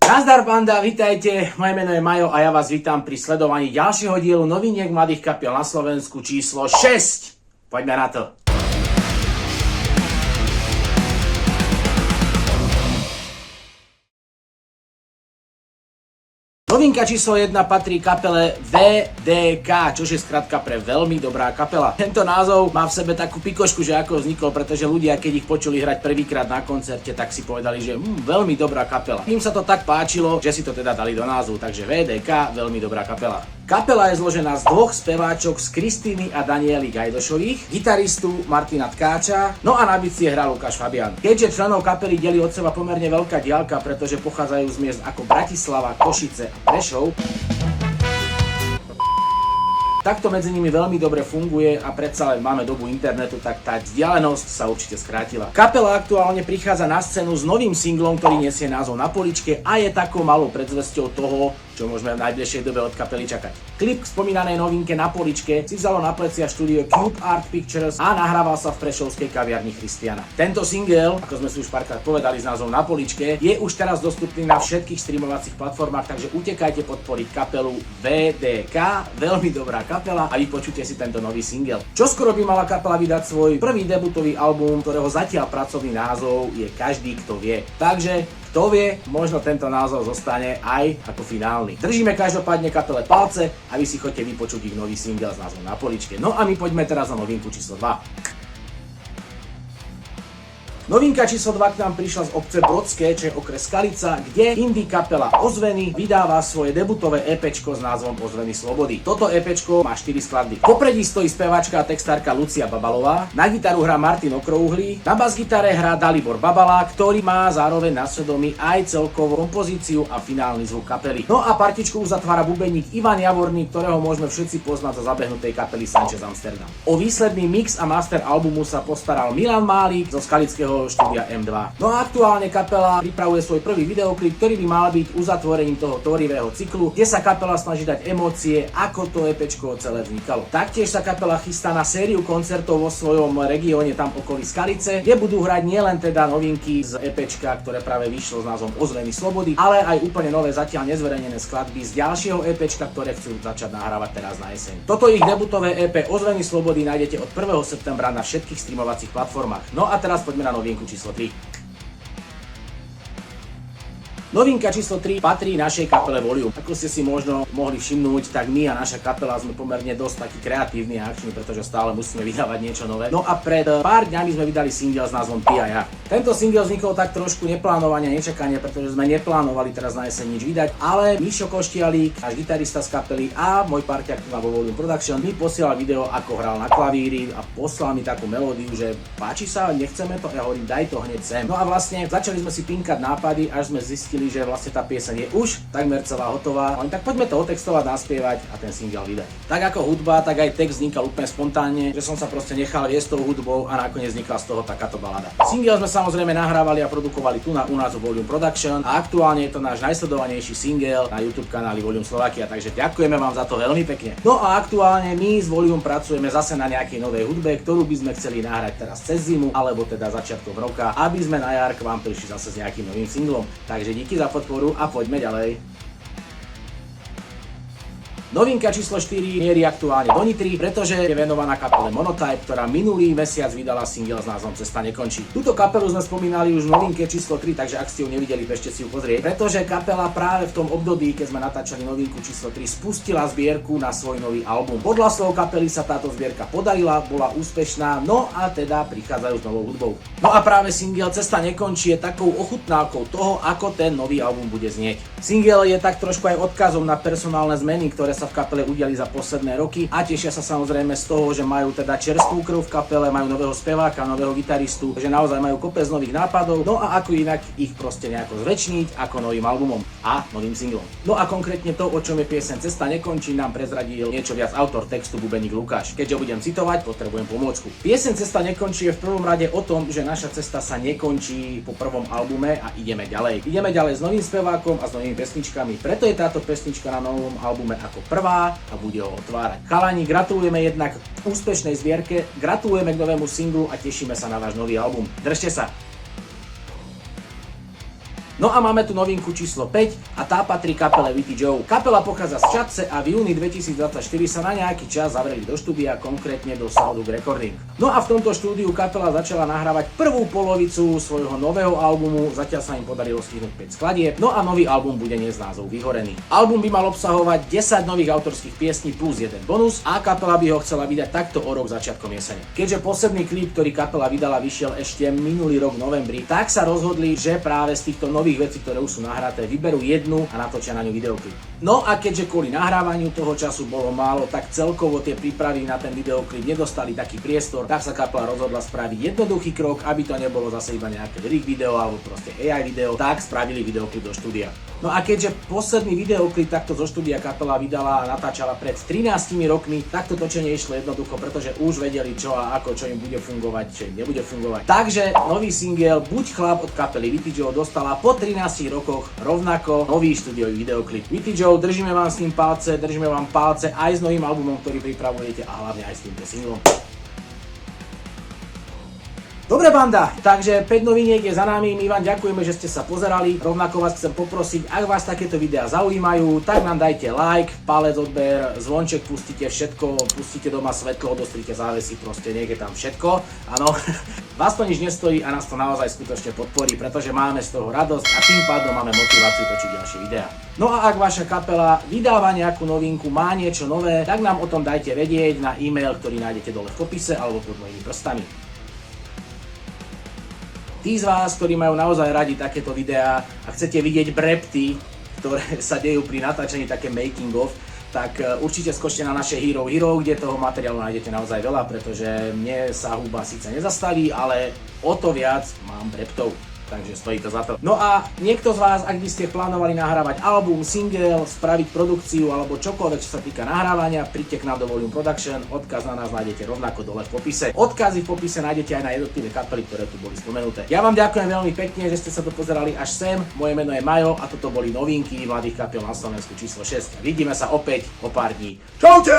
Nazdar banda, vitajte, moje meno je Majo a ja vás vítam pri sledovaní ďalšieho dielu noviniek mladých kapiel na Slovensku číslo 6. Poďme na to. Novinka číslo 1 patrí kapele VDK, čo je skratka pre veľmi dobrá kapela. Tento názov má v sebe takú pikošku, že ako vznikol, pretože ľudia, keď ich počuli hrať prvýkrát na koncerte, tak si povedali, že veľmi dobrá kapela. Im sa to tak páčilo, že si to teda dali do názvu, takže VDK, veľmi dobrá kapela. Kapela je zložená z dvoch speváčok, z Kristýny a Daniely Gajdošových, gitaristu Martina Tkáča, no a na bicie hrá Lukáš Fabián. Keďže členov kapely delí od seba pomerne veľká diaľka, pretože pochádzajú z miest ako Bratislava, Košice a Prešov, takto medzi nimi veľmi dobre funguje a predsa len máme dobu internetu, tak tá vzdialenosť sa určite skrátila. Kapela aktuálne prichádza na scénu s novým singlom, ktorý nesie názov Na poličke a je takou malou predzvesťou toho, čo môžeme v najbližšej dobe od kapely čakať. Klip k spomínanej novinke Na poličke si vzalo na plecia štúdio Cube Art Pictures a nahrával sa v prešovskej kaviarni Christiana. Tento single, ako sme si už párkrát povedali s názvom Na poličke, je už teraz dostupný na všetkých streamovacích platformách, takže utekajte podporiť kapelu VDK, veľmi dobrá kapela, a vypočujte si tento nový single. Čoskoro by mala kapela vydať svoj prvý debutový album, ktorého zatiaľ pracovný názov je Každý, kto vie. Takže kto vie, možno tento názov zostane aj ako finálny. Držíme každopádne kapele palce a vy si choďte vypočuť ich nový single s názvom Na poličke. No a my poďme teraz na novinku číslo 2. Novinka číslo 2 k nám prišla z obce Brodské, čo je okres Skalica, kde indie kapela Ozveny vydáva svoje debutové EPčko s názvom Ozveny Slobody. Toto EPčko má 4 skladby. V popredí stojí speváčka a textárka Lucia Babalová, na gitaru hrá Martin Okrouhlý, na basgitare hrá Dalibor Babala, ktorý má zároveň na svedomí aj celkovú kompozíciu a finálny zvuk kapely. No a partičku uzatvára bubeník Ivan Javorný, ktorého môžeme všetci poznať zo zabehnutej kapely Sanchez Amsterdam. O výsledný mix a master albumu sa postaral Milan Málik zo skalického štúdia M2. No a aktuálne kapela pripravuje svoj prvý videoklip, ktorý by mal byť uzatvorením toho tvorivého cyklu, kde sa kapela snaží dať emócie, ako to EPčko celé vznikalo. Taktiež sa kapela chystá na sériu koncertov vo svojom regióne tam okolí Skalice, kde budú hrať nielen teda novinky z EPčka, ktoré práve vyšlo s názvom Ozveny Slobody, ale aj úplne nové zatiaľ nezverejnené skladby z ďalšieho EPčka, ktoré chcú začať nahrávať teraz na jeseň. Toto ich debutové EP Ozveny Slobody nájdete od 1. septembra na všetkých streamovacích platformách. No a teraz poďme na novinku číslo 3. Novinka číslo 3 patrí našej kapele Volium. Ako ste si možno mohli všimnúť, tak my a naša kapela sme pomerne dosť takí kreatívni a akční, pretože stále musíme vydávať niečo nové. No a pred pár dňami sme vydali single s názvom Ty a ja. Tento single vznikol tak trošku neplánovane, nečakane, pretože sme neplánovali teraz na jeseň nič vydať, ale Mišo Koštialík, náš gitarista z kapely a môj parťák na Volium Production mi posielal video, ako hral na klavíri a poslal mi takú melódiu, že páči sa, nechceme to, ja hovorím, daj to hneď sem. No a vlastne začali sme si pinkať nápady, až sme zistili, že vlastne tá pieseň je už takmer celá hotová. Len tak poďme to otextovať, naspievať a ten single vydať. Tak ako hudba, tak aj text vznikal úplne spontánne, že som sa proste nechal viesť tou hudbou a nakoniec vznikla z toho takáto balada. Single sme samozrejme nahrávali a produkovali tu u nás v Volium Production a aktuálne je to náš najsledovanejší single na YouTube kanáli Volium Slovakia, takže ďakujeme vám za to veľmi pekne. No a aktuálne my s Volium pracujeme zase na nejakej novej hudbe, ktorú by sme chceli nahrať teraz cez zimu alebo teda začiatkom roka, aby sme na jar k vám prišli zase s nejakým novým singlom. Takže díky za podporu a poďme ďalej. Novinka číslo 4 mierí aktuálne do Nitry, pretože je venovaná kapele Monotype, ktorá minulý mesiac vydala single s názvom Cesta nekončí. Túto kapelu sme spomínali už v novinke číslo 3, takže ak ste ju nevideli, bežte si ju pozrieť, pretože kapela práve v tom období, keď sme natáčali novinku číslo 3, spustila zbierku na svoj nový album. Podľa slov kapely sa táto zbierka podarila, bola úspešná, no a teda prichádzajú s novou hudbou. No a práve single Cesta nekončí je takou ochutnávkou toho, ako ten nový album bude znieť. Single je tak trošku aj odkazom na personálne zmeny, ktoré sa v kapele udiali za posledné roky a tešia sa samozrejme z toho, že majú teda čerstvú krv v kapele, majú nového speváka, nového gitaristu, že naozaj majú kopec nových nápadov, no a ako inak ich proste nejako zväčšniť ako novým albumom a novým singlom. No a konkrétne to, o čom je pieseň Cesta nekončí, nám prezradil niečo viac autor textu bubeník Lukáš. Keďže ho budem citovať, potrebujem pomôcku. Pieseň Cesta nekončí je v prvom rade o tom, že naša cesta sa nekončí po prvom albume a ideme ďalej. Ideme ďalej s novým spevákom a s novými pesničkami, preto je táto pesnička na novom albume ako prvá a bude ho otvárať. Chalani, gratulujeme jednak k úspešnej zbierke, gratulujeme k novému singlu a tešíme sa na váš nový album. Držte sa! No a máme tu novinku číslo 5 a tá patrí kapele Vitty Joe. Kapela pochádza z Čadce a v júni 2024 sa na nejaký čas zavreli do štúdia, konkrétne do Soundhook Recording. No a v tomto štúdiu kapela začala nahrávať prvú polovicu svojho nového albumu, zatiaľ sa im podarilo stihnúť 5 skladieb, no a nový album bude niesť názov Vyhorený. Album by mal obsahovať 10 nových autorských piesní plus jeden bonus a kapela by ho chcela vydať takto o rok začiatkom jesene. Keďže posledný klip, ktorý kapela vydala, vyšiel ešte minulý rok v novembri, tak sa rozhodli, že práve z týchto nových vecí, ktoré už sú nahraté, vyberú jednu a natočia na ňu videoklip. No a keďže kvôli nahrávaniu toho času bolo málo, tak celkovo tie prípravy na ten videoklip nedostali taký priestor, tak sa kapela rozhodla spraviť jednoduchý krok, aby to nebolo zase iba nejaké lyric video alebo proste AI video, tak spravili videoklip do štúdia. No a keďže posledný videoklip takto zo štúdia kapela vydala a natáčala pred 13 rokmi, tak to točenie išlo jednoducho, pretože už vedeli čo a ako, čo im bude fungovať, čo im nebude fungovať. Takže nový single Buď chlap od kapely Vitty Joe dostala po 13 rokoch rovnako nový štúdiový videoklip. Vitty Joe, držíme vám s tým palce, držíme vám palce aj s novým albumom, ktorý pripravujete a hlavne aj s týmto singlom. Dobre banda, takže 5 noviniek je za nami, my vám ďakujeme, že ste sa pozerali, rovnako vás chcem poprosiť, ak vás takéto videá zaujímajú, tak nám dajte like, palec odber, zvonček pustite, všetko, pustite doma svetlo, odostrite závesy, proste nech je tam všetko, áno. Vás to nič nestojí a nás to naozaj skutočne podporí, pretože máme z toho radosť a tým pádom máme motiváciu točiť ďalšie videá. No a ak vaša kapela vydáva nejakú novinku, má niečo nové, tak nám o tom dajte vedieť na e-mail, ktorý nájdete dole v popise alebo pod mojimi prstami. Tí z vás, ktorí majú naozaj radi takéto videá a chcete vidieť brepty, ktoré sa dejú pri natáčaní, také making of, tak určite skočte na naše Hero, kde toho materiálu nájdete naozaj veľa, pretože mne sa huba síce nezastaví, ale o to viac mám breptov. Takže stojí to za to. No a niekto z vás, ak by ste plánovali nahrávať album, single, spraviť produkciu alebo čokoľvek, čo sa týka nahrávania, príďte k nám do Volume Production, odkaz na nás nájdete rovnako dole v popise. Odkazy v popise nájdete aj na jednotlivé kapely, ktoré tu boli spomenuté. Ja vám ďakujem veľmi pekne, že ste sa to pozerali až sem. Moje meno je Majo a toto boli novinky mladých kapiel na Slovensku číslo 6. Vidíme sa opäť o pár dní. Čaute!